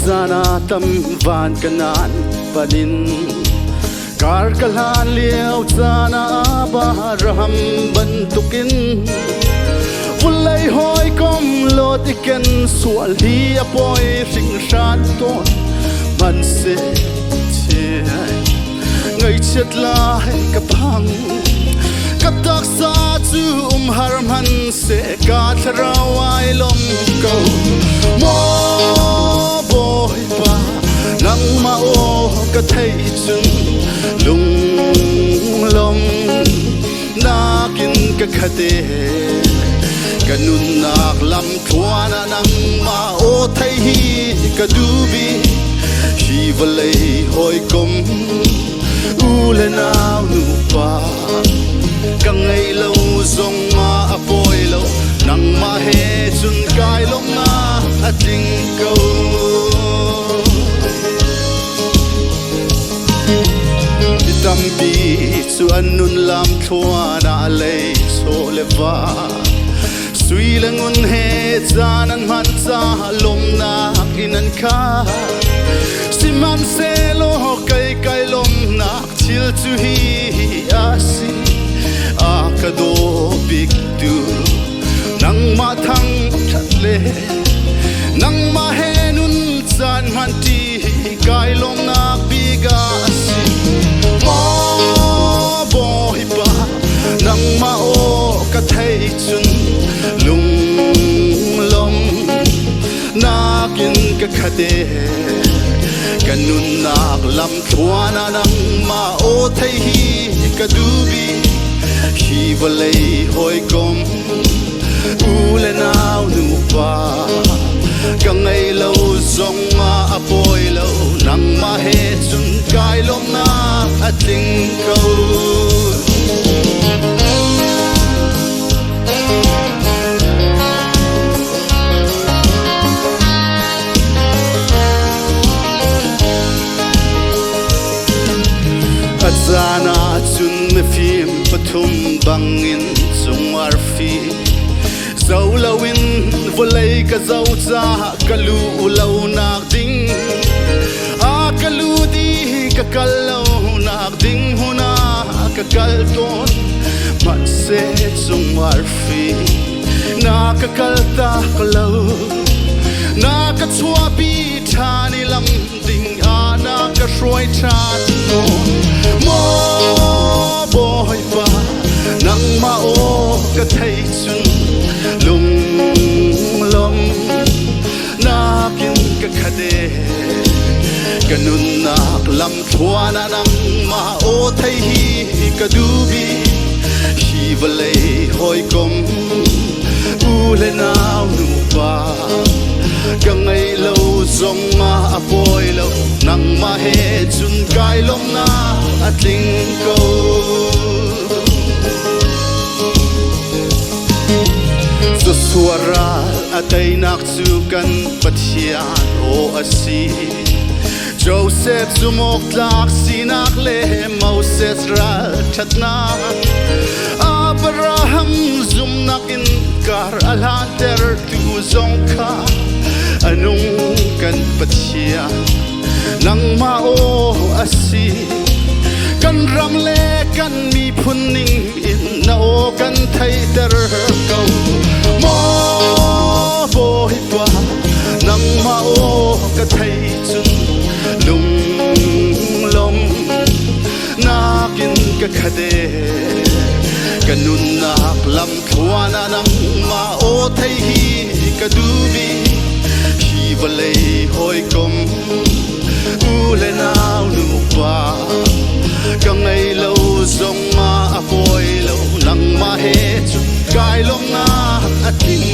zana tam van kanan panin kar kalhan liao zana baraham bantukin ulai hoi kom lo tiken sual hi apoi sing shan ton man se che ngai chet lai ka phang ka tak sa chu har man se ka thrawai lom ko mo boy pa nangmah o ka thei chun lung lom nakin ka khate kanun nak lam thuana nangmah o thei hi ka dubi hi valei hoi kom u le nau nu pa ka ngai lo zong ma apoi lo nangmah he chun kai long na ating ko tampi chu anun lam thuana lei so lewa sui langun he zanan man cha lom na inan kha siman se lo kai kai lom na chil chu hi asi akado big du nangmah thang thatle nangmah he nun chan man ti kai lom na biga asi mo boy pa nangmah o ka thei chun lung lom nakin ka khade kanun nak lam thuana nangmah o thei hi ka dubi hi valei hoi kom u le nau nu pa ka ngai lo zong ma apoi lo nangmah he chun kai lom na ating ko azana chun me phim pathum bangin chung arfi zolawin volei ka zau cha kalu lo nak ding a kalu di ka kallo nak ding huna ka kal ton mat se chung arfi na ka kal ta kalo na ka chua pi thani lam ding ana ka shroi chat no mo boy pa nangmah o ka thei chun lung lom nakin ka khade kanun nak lam thuana nangmah o thei hi ka dubi hi valei hoi kom u le nau nu pa ka ngai lo zong ma apoi lo nangmah he chun kai lom na atling ko zo suara atay nak chu kan pathian o asi Joseph sumok lak sinak le Moses ral chatna Abraham zum nakin kar alhanter tu zong ka anung kan pathian nangmah o asi kan ramle kan mi phunning in na o kan thai ter ko mo boy pa nangmah o ka thai chun lung lom nakin ka khade kanun nak lam thuana nangmah o thai hi ka dubi hi valei hoi kom u le nau nu pa ka ngai lo zong ma apoi lo nangmah he chu kai lom na ating